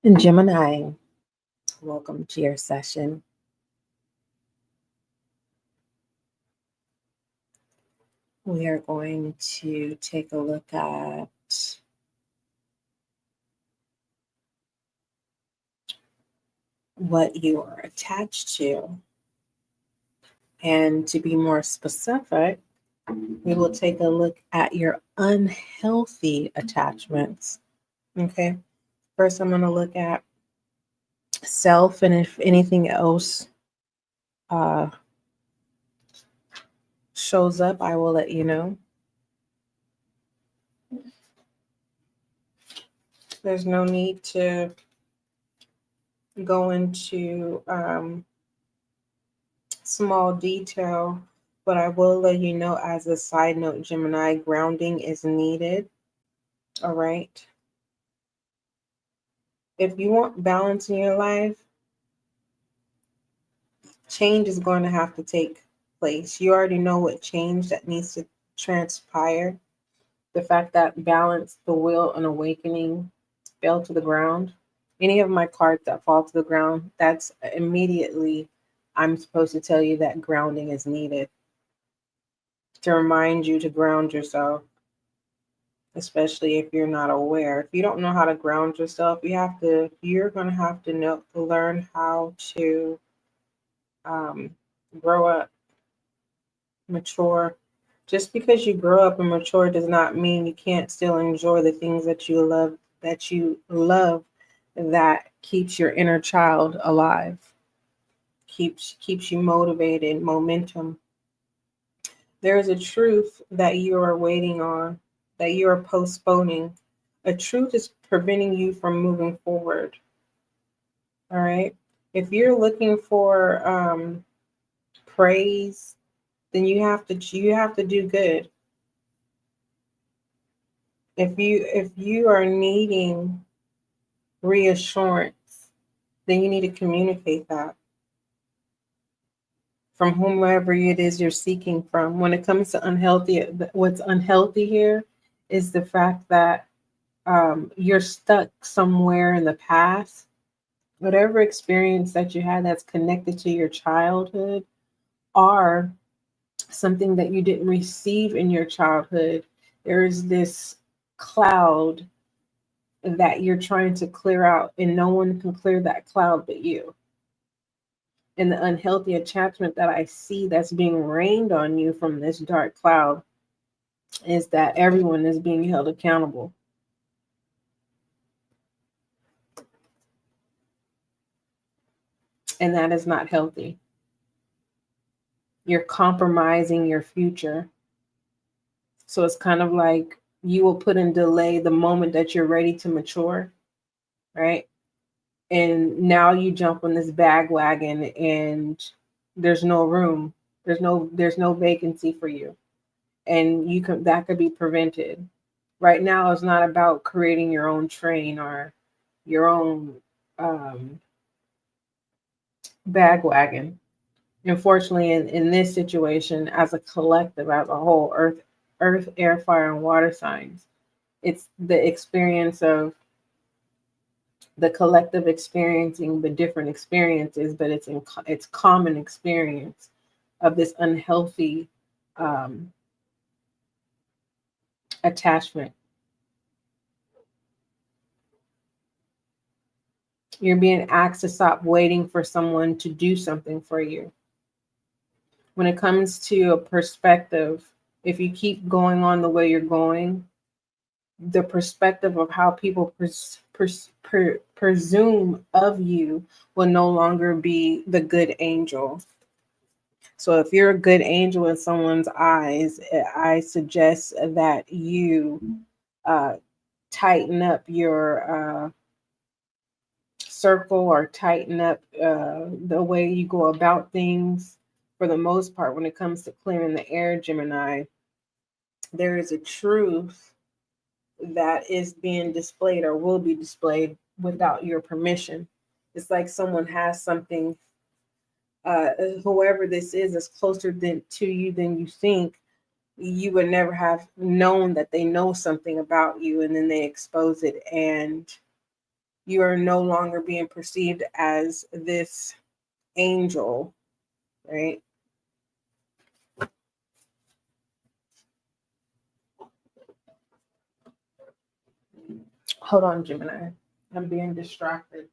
And Gemini, welcome to your session. We are going to take a look at what you are attached to. And to be more specific, we will take a look at your unhealthy attachments. Okay. First, I'm going to look at self, and if anything else shows up, I will let you know. There's no need to go into small detail, but I will let you know as a side note, Gemini, grounding is needed. All right. If you want balance in your life, change is going to have to take place. You already know what change that needs to transpire. The fact that balance, the will, and awakening fell to the ground. Any of my cards that fall to the ground, that's immediately I'm supposed to tell you that grounding is needed to remind you to ground yourself, especially if you're not aware. If you don't know how to ground yourself, you're going to have to learn how to grow up, mature. Just because you grow up and mature does not mean you can't still enjoy the things that you love, that keeps your inner child alive, keeps you motivated, momentum. There is a truth that you are waiting on, that you are postponing. A truth is preventing you from moving forward. All right. If you're looking for praise, then you have to do good. If you are needing reassurance, then you need to communicate that from whomever it is you're seeking from. When it comes to unhealthy, what's unhealthy here is the fact that you're stuck somewhere in the past. Whatever experience that you had that's connected to your childhood, or something that you didn't receive in your childhood, there is this cloud that you're trying to clear out, and no one can clear that cloud but you. And the unhealthy attachment that I see that's being rained on you from this dark cloud is that everyone is being held accountable. And that is not healthy. You're compromising your future. So it's kind of like you will put in delay the moment that you're ready to mature, right? And now you jump on this bandwagon and there's no room. There's no vacancy for you. And that could be prevented. Right now it's not about creating your own train or your own bandwagon. Unfortunately, in this situation, as a collective, as a whole, earth, air, fire, and water signs, it's the experience of the collective experiencing the different experiences, but it's common experience of this unhealthy attachment. You're being asked to stop waiting for someone to do something for you. When it comes to a perspective, if you keep going on the way you're going, the perspective of how people presume of you will no longer be the good angel. So if you're a good angel in someone's eyes, I suggest that you tighten up your circle, or tighten up the way you go about things. For the most part, when it comes to clearing the air, Gemini, there is a truth that is being displayed or will be displayed without your permission. It's like someone has something, whoever this is closer to you than you think. You would never have known that they know something about you, and then they expose it, and you are no longer being perceived as this angel, right? Hold on, Gemini. I'm being distracted.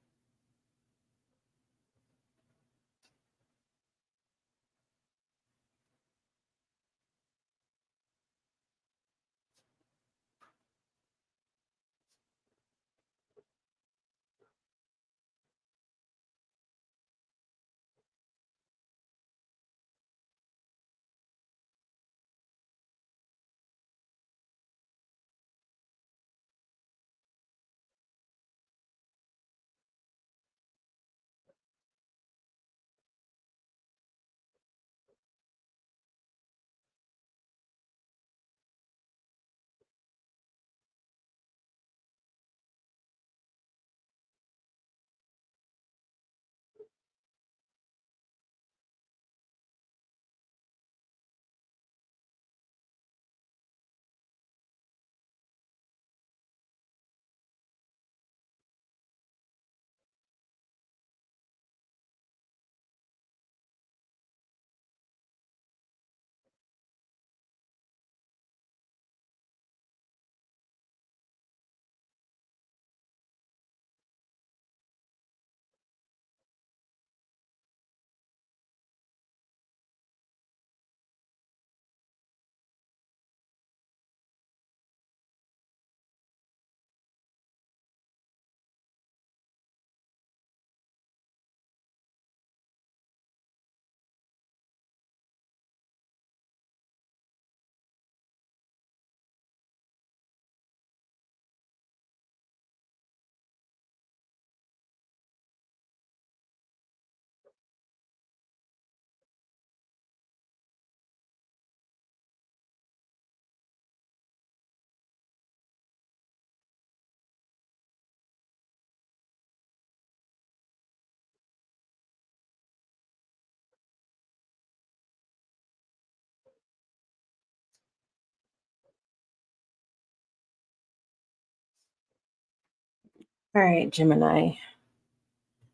All right, Gemini.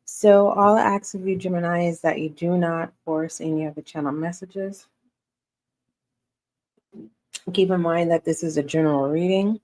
So all I ask of you, Gemini, is that you do not force any of the channel messages. Keep in mind that this is a general reading.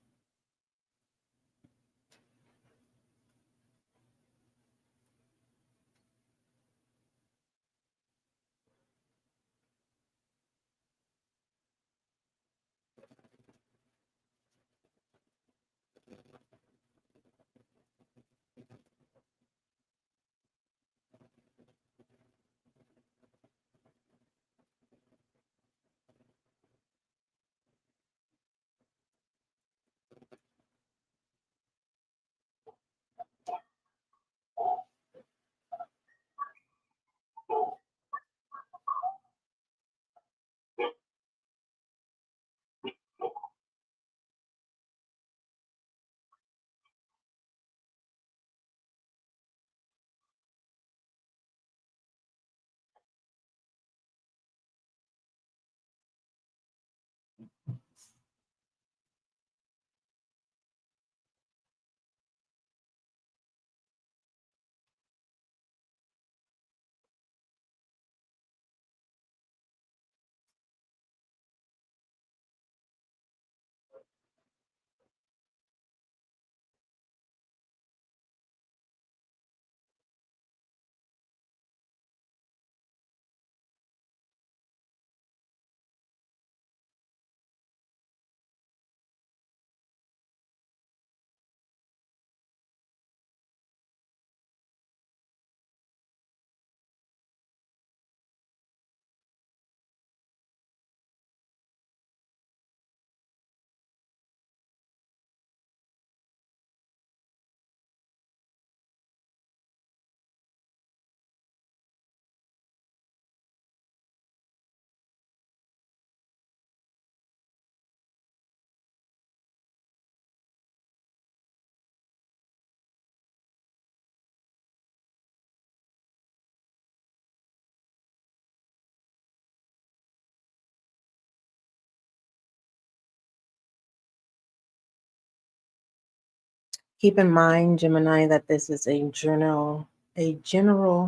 Keep in mind, Gemini, that this is a general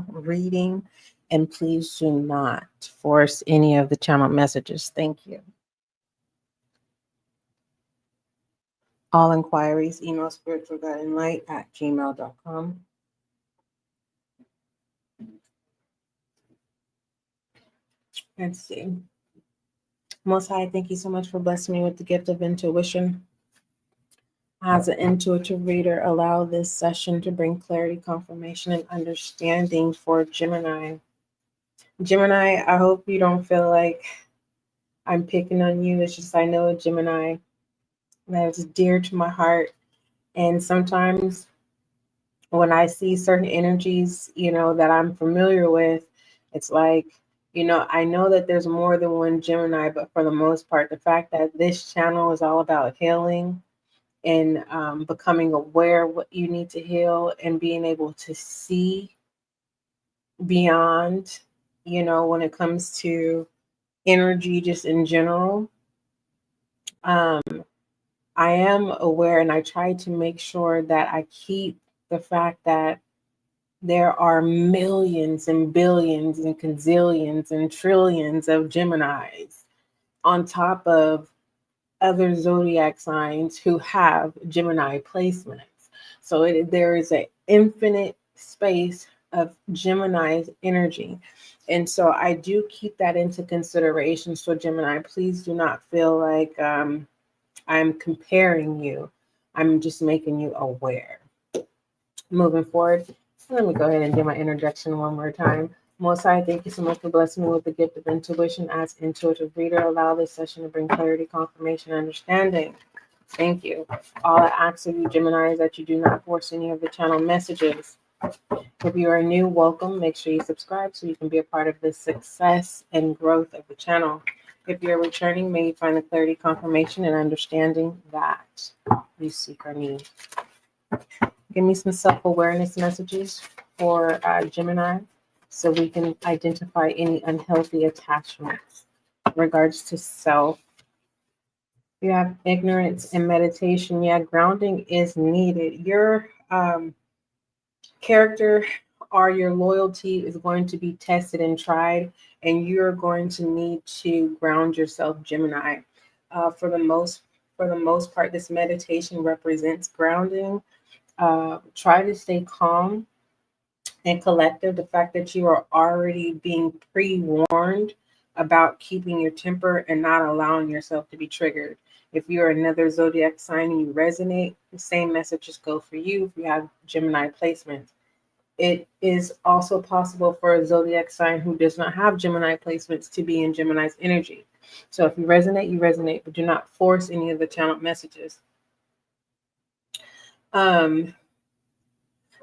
reading, and please do not force any of the channel messages. Thank you. All inquiries, email spiritualguideandlight@gmail.com. Let's see. Most High, thank you so much for blessing me with the gift of intuition. As an intuitive reader, allow this session to bring clarity, confirmation, and understanding for Gemini. Gemini, I hope you don't feel like I'm picking on you. It's just I know a Gemini that is dear to my heart. And sometimes when I see certain energies, that I'm familiar with, it's like, I know that there's more than one Gemini, but for the most part, the fact that this channel is all about healing and becoming aware of what you need to heal and being able to see beyond, when it comes to energy just in general. I am aware, and I try to make sure that I keep the fact that there are millions and billions and gazillions and trillions of Geminis on top of other zodiac signs who have Gemini placements. So there is an infinite space of Gemini's energy. And so I do keep that into consideration. So Gemini, please do not feel like I'm comparing you. I'm just making you aware. Moving forward, let me go ahead and do my introduction one more time. Most High, thank you so much for blessing me with the gift of intuition. As intuitive reader, allow this session to bring clarity, confirmation, and understanding. Thank you. All I ask of you, Gemini, is that you do not force any of the channel messages. If you are new, welcome. Make sure you subscribe so you can be a part of the success and growth of the channel. If you're returning, may you find the clarity, confirmation, and understanding that you seek or need. Give me some self-awareness messages for Gemini so we can identify any unhealthy attachments in regards to self. You have ignorance and meditation. Yeah, grounding is needed. Your character or your loyalty is going to be tested and tried, and you're going to need to ground yourself, Gemini. For the most part, this meditation represents grounding. Try to stay calm and collective. The fact that you are already being pre-warned about keeping your temper and not allowing yourself to be triggered. If you're another zodiac sign and you resonate, the same messages go for you if you have Gemini placements. It is also possible for a zodiac sign who does not have Gemini placements to be in Gemini's energy. So if you resonate, but do not force any of the channel messages.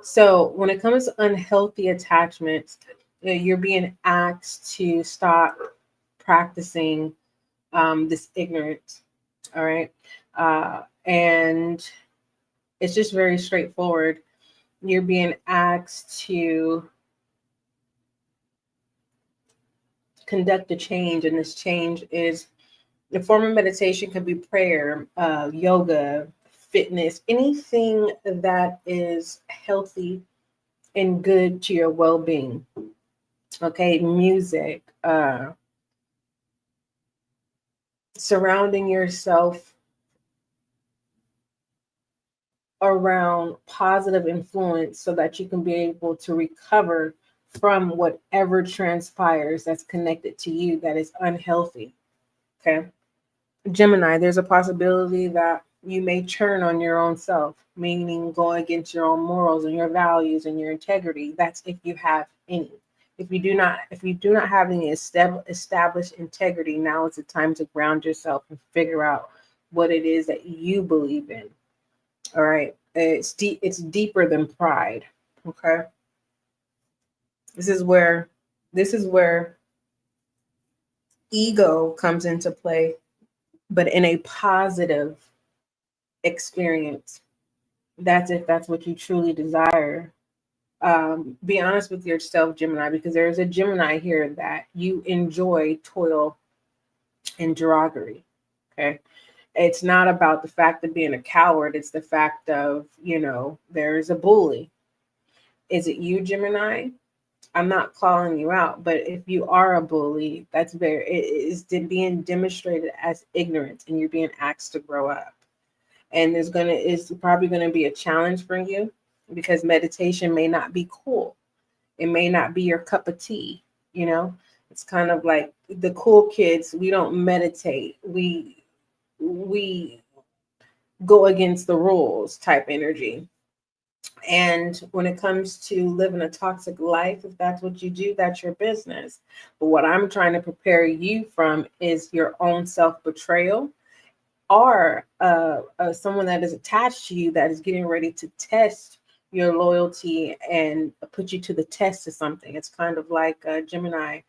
So when it comes to unhealthy attachments, you're being asked to stop practicing this ignorance. All right. And it's just very straightforward. You're being asked to conduct a change, and this change is the form of meditation. Could be prayer, yoga, fitness, anything that is healthy and good to your well-being. Okay, music, surrounding yourself around positive influence so that you can be able to recover from whatever transpires that's connected to you that is unhealthy. Okay. Gemini, there's a possibility that you may turn on your own self, meaning go against your own morals and your values and your integrity. That's if you have any. If you do not have any established integrity, now is the time to ground yourself and figure out what it is that you believe in. All right. It's deep. It's deeper than pride. Okay. This is where ego comes into play, but in a positive experience. That's if that's what you truly desire. Be honest with yourself, Gemini, because there's a Gemini here that you enjoy toil and drudgery. Okay. It's not about the fact of being a coward. It's the fact of, there is a bully. Is it you, Gemini? I'm not calling you out, but if you are a bully, it is being demonstrated as ignorance, and you're being asked to grow up. And it's probably gonna be a challenge for you, because meditation may not be cool. It may not be your cup of tea. It's kind of like the cool kids. We don't meditate. We go against the rules type energy. And when it comes to living a toxic life, if that's what you do, that's your business. But what I'm trying to prepare you from is your own self-betrayal, or someone that is attached to you that is getting ready to test your loyalty and put you to the test of something. It's kind of like Gemini.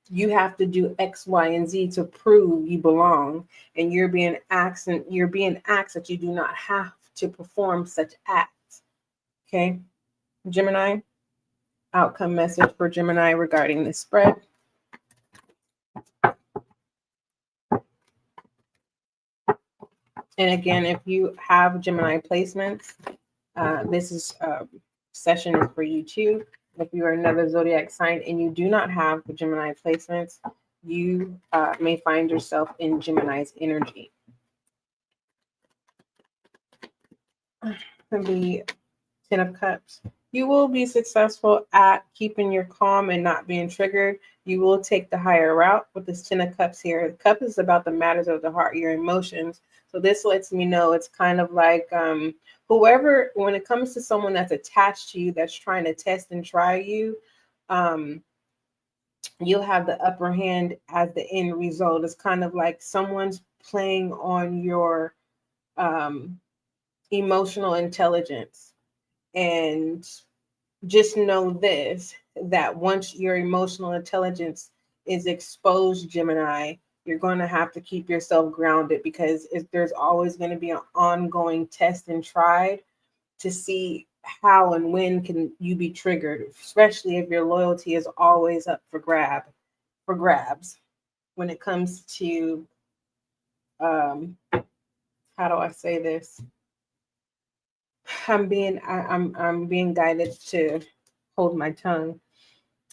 You have to do X, Y, and Z to prove you belong, and you're being asked that you do not have to perform such acts. Okay, Gemini, outcome message for Gemini regarding this spread. And again, if you have Gemini placements, this session is for you too. If you are another zodiac sign and you do not have the Gemini placements, you may find yourself in Gemini's energy. The 10 of Cups. You will be successful at keeping your calm and not being triggered. You will take the higher route with this 10 of Cups here. The cup is about the matters of the heart, your emotions. So this lets me know it's kind of like whoever, when it comes to someone that's attached to you, that's trying to test and try you, you'll have the upper hand as the end result. It's kind of like someone's playing on your emotional intelligence. And just know this, that once your emotional intelligence is exposed, Gemini, you're going to have to keep yourself grounded, because there's always going to be an ongoing test and tried to see how and when can you be triggered, especially if your loyalty is always up for grabs. When it comes to, how do I say this? I'm being guided to hold my tongue.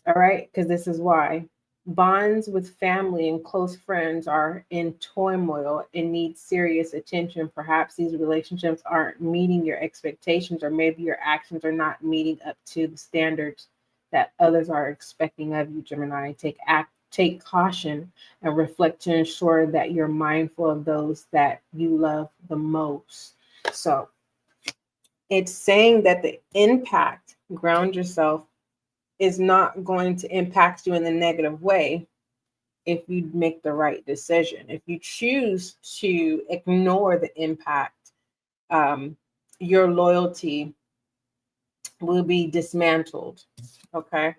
All right, because this is why. Bonds with family and close friends are in turmoil and need serious attention. Perhaps these relationships aren't meeting your expectations, or maybe your actions are not meeting up to the standards that others are expecting of you, Gemini. Take caution and reflect to ensure that you're mindful of those that you love the most. So it's saying that the impact, ground yourself, is not going to impact you in the negative way if you make the right decision. If you choose to ignore the impact, your loyalty will be dismantled. Okay.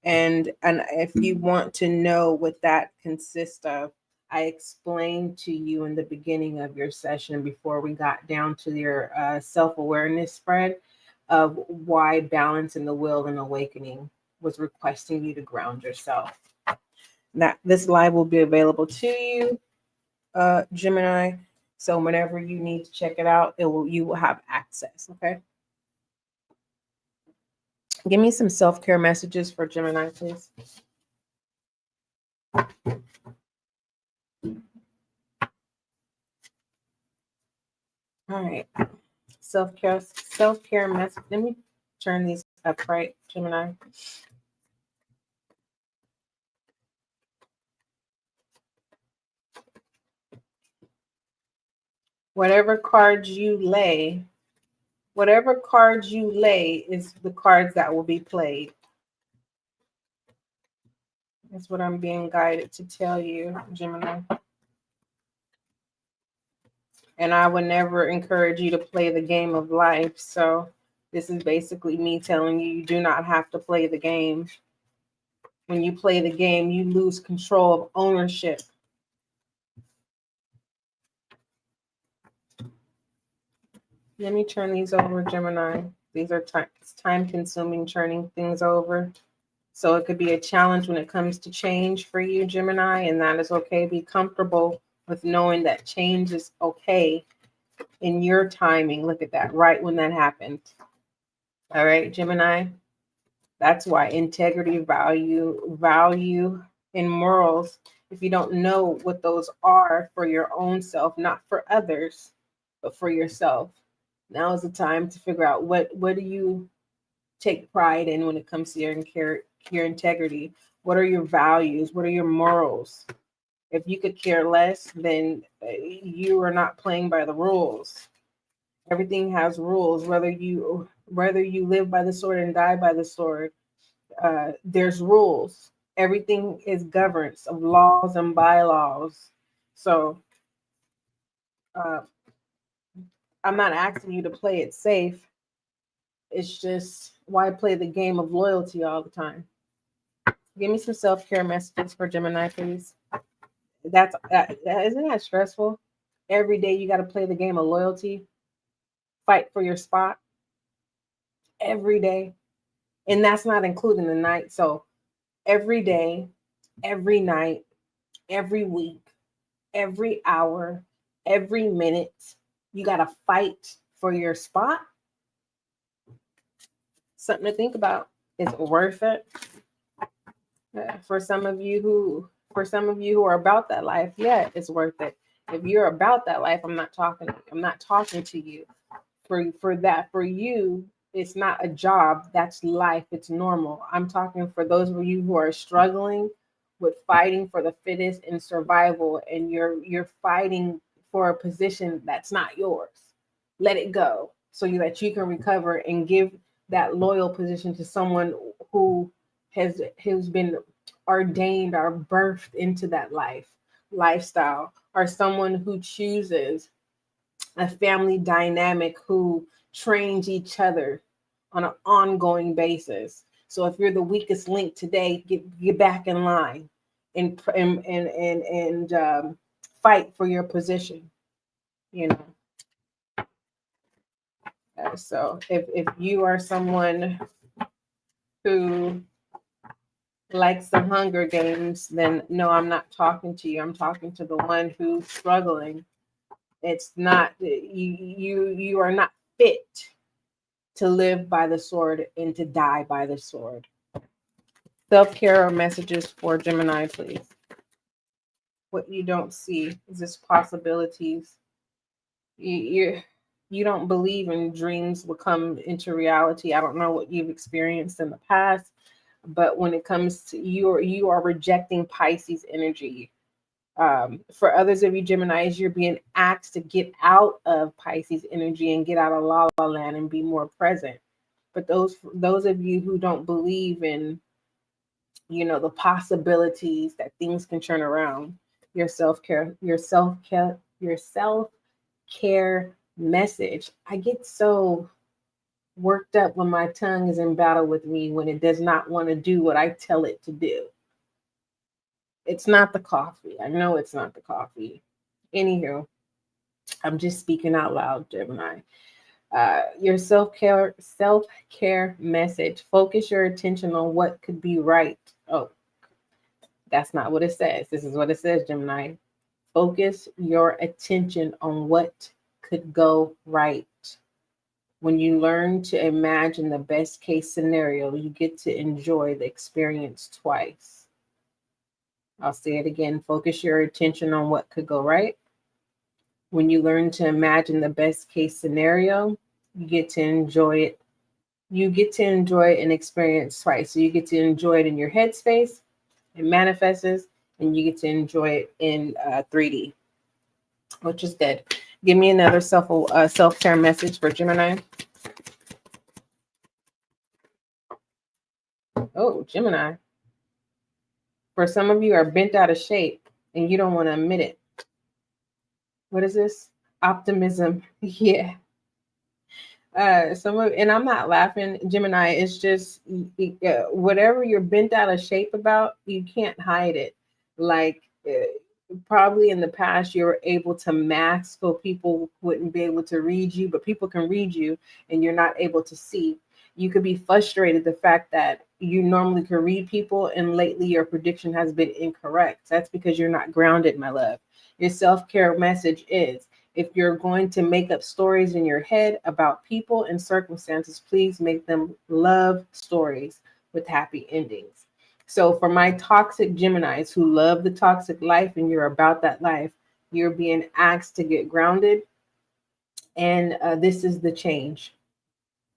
And if you want to know what that consists of, I explained to you in the beginning of your session before we got down to your self-awareness spread of why balance in the will and awakening was requesting you to ground yourself. Now, this live will be available to you, Gemini. So whenever you need to check it out, you will have access. Okay. Give me some self-care messages for Gemini, please. All right. Self-care message. Let me turn these up, right, Gemini? Whatever cards you lay is the cards that will be played. That's what I'm being guided to tell you, Gemini. And I would never encourage you to play the game of life. So this is basically me telling you, you do not have to play the game. When you play the game, you lose control of ownership. Let me turn these over, Gemini. These are time-consuming turning things over. So it could be a challenge when it comes to change for you, Gemini, and that is okay. Be comfortable with knowing that change is okay in your timing. Look at that, right when that happened. All right, Gemini. That's why integrity, value, and morals, if you don't know what those are for your own self, not for others, but for yourself, now is the time to figure out what do you take pride in when it comes to your integrity. What are your values? What are your morals? If you could care less, then you are not playing by the rules. Everything has rules, whether you live by the sword and die by the sword. There's rules. Everything is governed of laws and bylaws. So uh, I'm not asking you to play it safe. It's just, why play the game of loyalty all the time? Give me some self-care messages for Gemini, please. Isn't that stressful? Every day you got to play the game of loyalty, fight for your spot every day. And that's not including the night. So every day, every night, every week, every hour, every minute, you got to fight for your spot. Something to think about. Is it worth it? For some of you who are about that life, yeah, it's worth it. If you're about that life, I'm not talking to you. For you, it's not a job, that's life, it's normal. I'm talking for those of you who are struggling with fighting for the fittest in survival, and you're fighting for a position that's not yours. Let it go so that you can recover and give that loyal position to someone who has been ordained or birthed into that lifestyle, or someone who chooses a family dynamic who trains each other on an ongoing basis. So if you're the weakest link today, get back in line and fight for your position. You know. So if you are someone who likes the Hunger Games, then no, I'm not talking to you. I'm talking to the one who's struggling. It's not you are not fit to live by the sword and to die by the sword. Self-care messages for Gemini, please. What you don't see is this possibilities. You don't believe in dreams will come into reality. I don't know what you've experienced in the past, but when it comes to you are rejecting Pisces energy. For others of you Geminis, you're being asked to get out of Pisces energy and get out of La La Land and be more present. But those of you who don't believe in, the possibilities that things can turn around, your self-care message. I get so worked up when my tongue is in battle with me, when it does not want to do what I tell it to do. It's not the coffee. I know it's not the coffee. Anywho, I'm just speaking out loud, Gemini. Your self-care message. Focus your attention on what could be right. Oh, that's not what it says. This is what it says, Gemini. Focus your attention on what could go right. When you learn to imagine the best case scenario, you get to enjoy the experience twice. I'll say it again. Focus your attention on what could go right. When you learn to imagine the best case scenario, you get to enjoy it. You get to enjoy an experience twice. So you get to enjoy it in your headspace, it manifests, and you get to enjoy it in 3D, which is good. Give me another self-care message for Gemini. Oh, Gemini. For some of you are bent out of shape and you don't want to admit it. What is this? Optimism. Yeah. And I'm not laughing, Gemini. It's just whatever you're bent out of shape about, you can't hide it. Like probably in the past, you were able to mask so people wouldn't be able to read you, but people can read you and you're not able to see. You could be frustrated the fact that you normally can read people and lately your prediction has been incorrect. That's because you're not grounded, my love. Your self-care message is, if you're going to make up stories in your head about people and circumstances, please make them love stories with happy endings. So for my toxic Geminis who love the toxic life and you're about that life, you're being asked to get grounded. And this is the change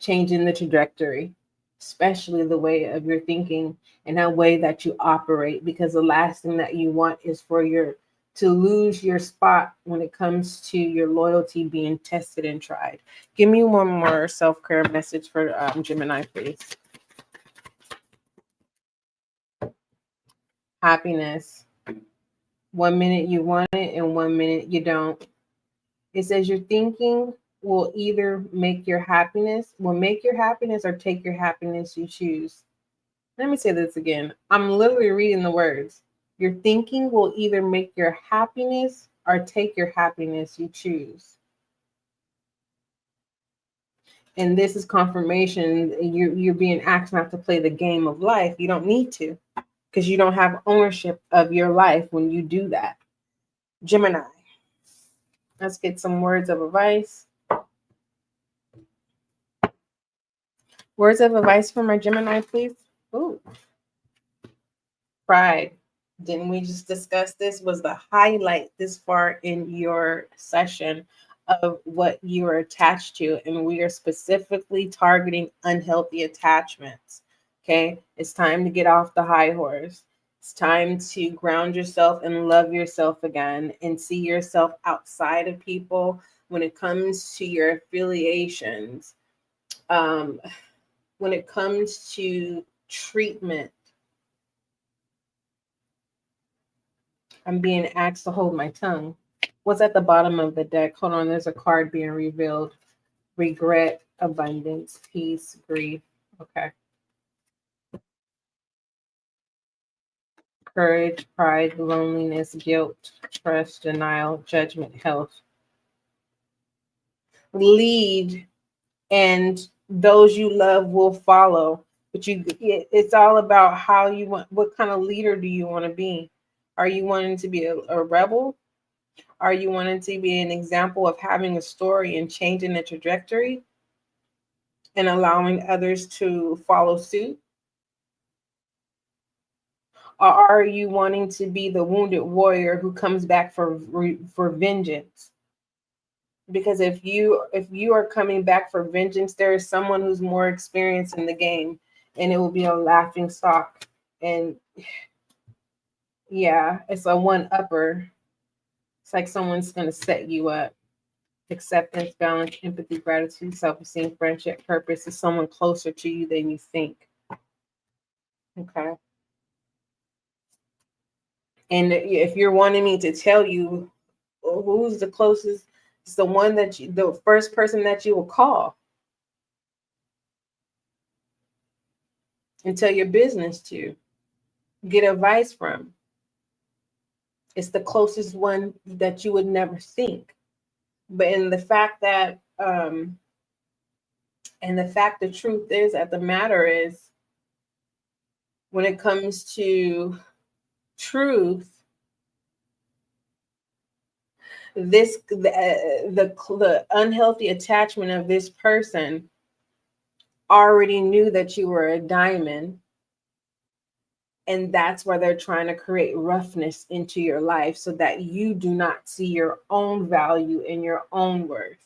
in the trajectory, especially the way of your thinking and the way that you operate. Because the last thing that you want is for to lose your spot when it comes to your loyalty being tested and tried. Give me one more self-care message for Gemini, please. Happiness. 1 minute you want it and 1 minute you don't. It says your thinking will either make your happiness, or take your happiness, you choose. Let me say this again. I'm literally reading the words. Your thinking will either make your happiness or take your happiness, you choose. And this is confirmation. You're being asked not to play the game of life. You don't need to, because you don't have ownership of your life when you do that. Gemini. Let's get some words of advice. Words of advice for my Gemini, please. Ooh. Pride. Didn't we just discuss this? Was the highlight this far in your session of what you are attached to, and we are specifically targeting unhealthy attachments. Okay, it's time to get off the high horse. It's time to ground yourself and love yourself again and see yourself outside of people when it comes to your affiliations. When it comes to treatment, I'm being asked to hold my tongue. What's at the bottom of the deck? Hold on, there's a card being revealed. Regret, abundance, peace, grief. Okay. Courage, pride, loneliness, guilt, trust, denial, judgment, health. Lead, and those you love will follow. But it's all about how you want. What kind of leader do you want to be? Are you wanting to be a rebel? Are you wanting to be an example of having a story and changing the trajectory and allowing others to follow suit? Or are you wanting to be the wounded warrior who comes back for vengeance? Because if you are coming back for vengeance, there is someone who's more experienced in the game, and it will be a laughing stock. And yeah, it's a one-upper. It's like someone's going to set you up. Acceptance, balance, empathy, gratitude, self-esteem, friendship, purpose is someone closer to you than you think. Okay. And if you're wanting me to tell you who's the closest, it's the one the first person that you will call and tell your business to, get advice from. It's the closest one that you would never think. But in the fact that, the truth is, that the matter is, when it comes to truth, the unhealthy attachment of this person already knew that you were a diamond, and that's why they're trying to create roughness into your life so that you do not see your own value and your own worth.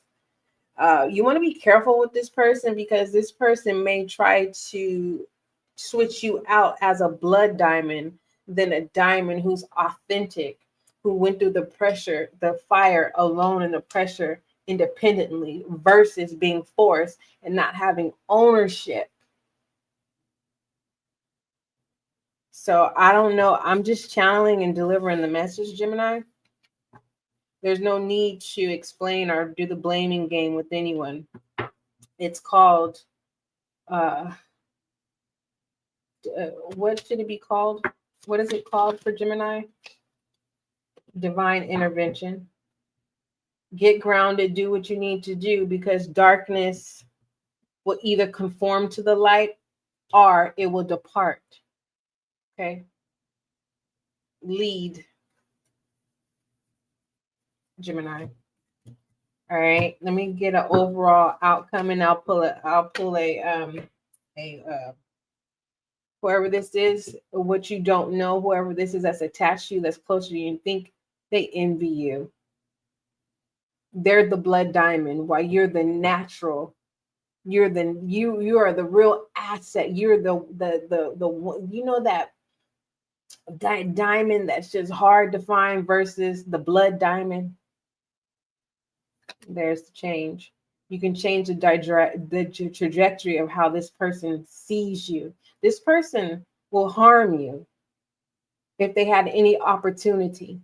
You want to be careful with this person, because this person may try to switch you out as a blood diamond than a diamond who's authentic, who went through the pressure, the fire alone, and the pressure independently, versus being forced and not having ownership. So I don't know. I'm just channeling and delivering the message, Gemini. There's no need to explain or do the blaming game with anyone. It's called, what should it be called? What is it called for Gemini? Divine intervention. Get grounded, do what you need to do, because darkness will either conform to the light or it will depart. Okay? Lead. Gemini. All right, let me get an overall outcome, and I'll pull a whoever this is, what you don't know, whoever this is that's attached to you, that's close to you, and think they envy you. They're the blood diamond, while you're the natural. You are the real asset. You're the you know that diamond that's just hard to find versus the blood diamond. There's the change. You can change the trajectory of how this person sees you. This person will harm you if they had any opportunity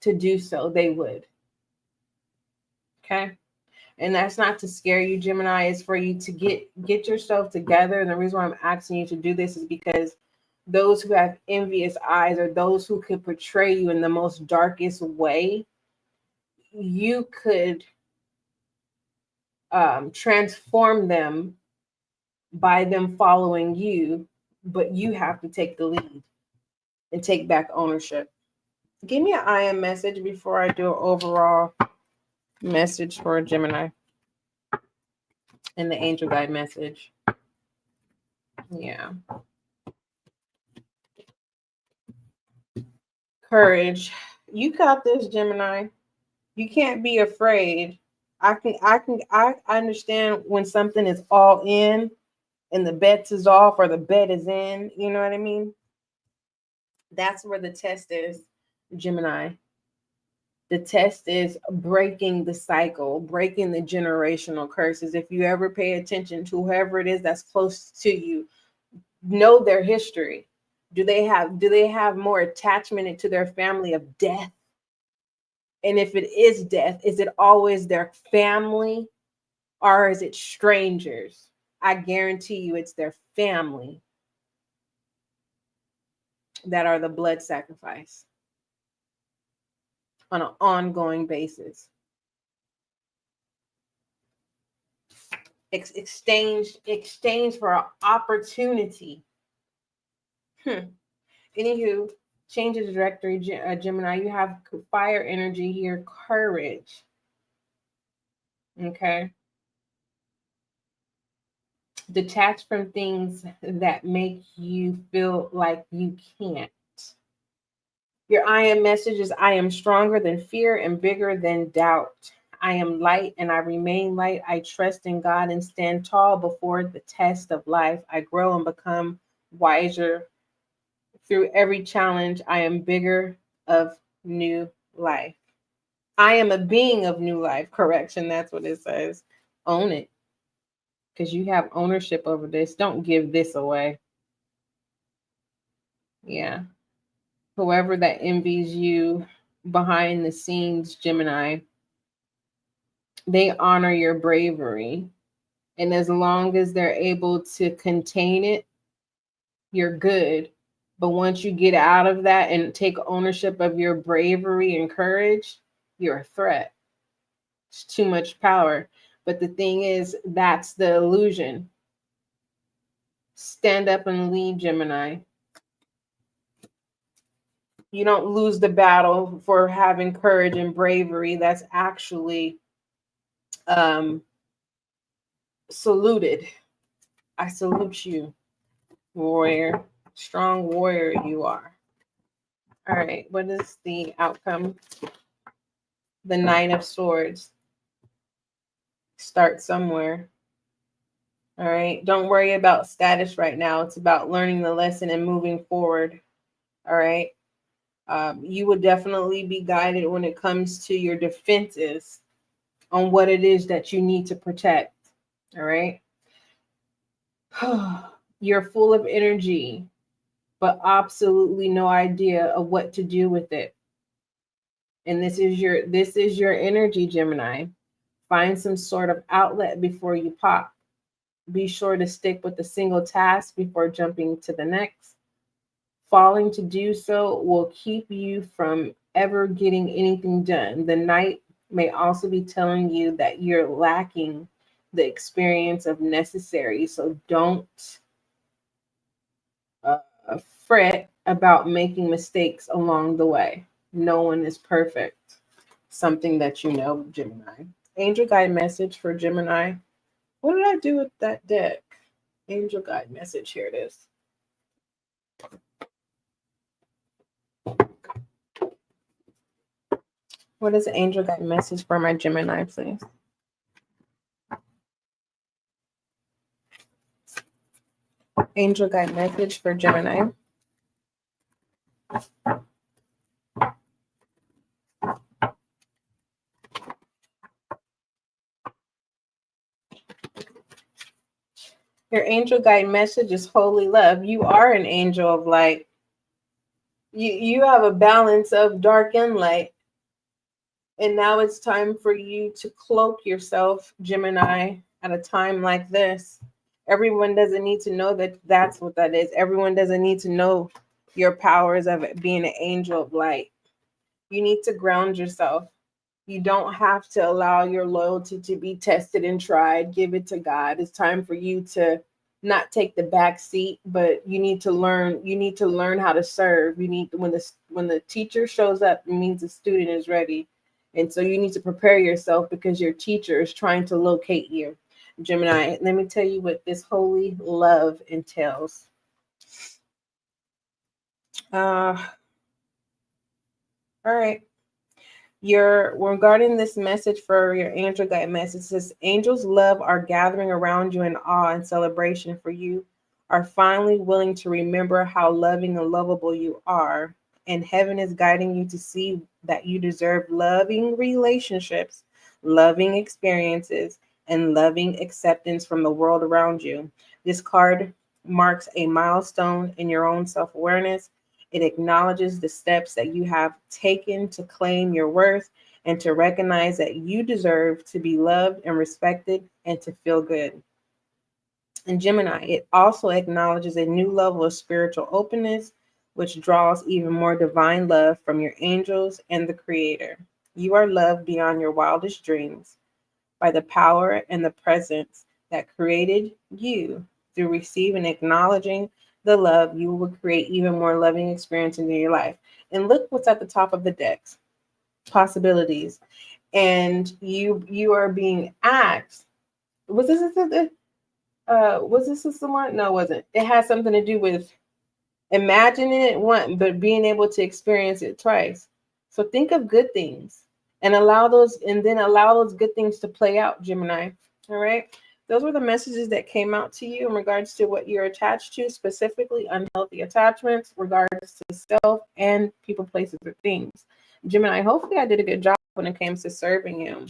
to do so, they would. Okay. And that's not to scare you, Gemini. It's for you to get yourself together. And the reason why I'm asking you to do this is because those who have envious eyes, or those who could portray you in the most darkest way, you could transform them by them following you, but you have to take the lead and take back ownership. Give me an I am message before I do an overall message for Gemini and the angel guide message. Yeah. Courage. You got this, Gemini. You can't be afraid. I understand when something is all in and the bets is off or the bet is in. You know what I mean? That's where the test is, Gemini. The test is breaking the cycle, breaking the generational curses. If you ever pay attention to whoever it is that's close to you, know their history. Do they have more attachment to their family of death? And if it is death, is it always their family or is it strangers? I guarantee you it's their family that are the blood sacrifice on an ongoing basis. Exchange for an opportunity. Anywho, change the directory, Gemini. You have fire energy here, courage. Okay. Detach from things that make you feel like you can't. Your I am message is I am stronger than fear and bigger than doubt. I am light and I remain light. I trust in God and stand tall before the test of life. I grow and become wiser through every challenge. I am bigger of new life. I am a being of new life. Correction. That's what it says. Own it. Because you have ownership over this. Don't give this away. Yeah. Whoever that envies you behind the scenes, Gemini, they honor your bravery. And as long as they're able to contain it, you're good. But once you get out of that and take ownership of your bravery and courage, you're a threat. It's too much power. But the thing is, that's the illusion. Stand up and lead, Gemini. You don't lose the battle for having courage and bravery. That's actually saluted. I salute you, warrior. Strong warrior you are. All right, what is the outcome? The Nine of Swords. Start somewhere. All right, don't worry about status right now. It's about learning the lesson and moving forward. All right. You will definitely be guided when it comes to your defenses on what it is that you need to protect. All right. You're full of energy, but absolutely no idea of what to do with it. And this is your energy, Gemini. Find some sort of outlet before you pop. Be sure to stick with a single task before jumping to the next. Falling to do so will keep you from ever getting anything done. The night may also be telling you that you're lacking the experience of necessary. So don't fret about making mistakes along the way. No one is perfect. something that you know, Gemini. Angel guide message for Gemini. What did I do with that deck? Angel guide message. Here it is. What is the angel guide message for my Gemini, please? Angel guide message for Gemini. Your angel guide message is holy love. You are an angel of light. You have a balance of dark and light. And now it's time for you to cloak yourself, Gemini, at a time like this. Everyone doesn't need to know that that's what that is. Everyone doesn't need to know your powers of being an angel of light. You need to ground yourself. You don't have to allow your loyalty to be tested and tried. Give it to God. It's time for you to not take the back seat, but you need to learn. You need to learn how to serve. You need when the teacher shows up, it means the student is ready. And so you need to prepare yourself because your teacher is trying to locate you. Gemini, let me tell you what this holy love entails. All right. Regarding this message for your angel guide message, it says angels love are gathering around you in awe and celebration for you are finally willing to remember how loving and lovable you are. And heaven is guiding you to see that you deserve loving relationships, loving experiences, and loving acceptance from the world around you. This card marks a milestone in your own self-awareness. It acknowledges the steps that you have taken to claim your worth and to recognize that you deserve to be loved and respected and to feel good. In Gemini, it also acknowledges a new level of spiritual openness, which draws even more divine love from your angels and the Creator. You are loved beyond your wildest dreams by the power and the presence that created you. Through receiving and acknowledging the love, you will create even more loving experiences in your life. And look what's at the top of the decks. Possibilities. And you are being asked, was this the one? No, it wasn't. It has something to do with imagining it once, but being able to experience it twice. So think of good things and allow those good things to play out, Gemini. All right. Those were the messages that came out to you in regards to what you're attached to, specifically unhealthy attachments, regards to self and people, places, or things. Gemini, hopefully I did a good job when it comes to serving you.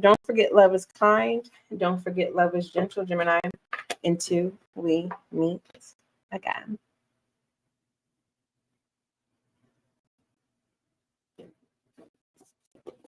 Don't forget love is kind. Don't forget love is gentle, Gemini. Until we meet again.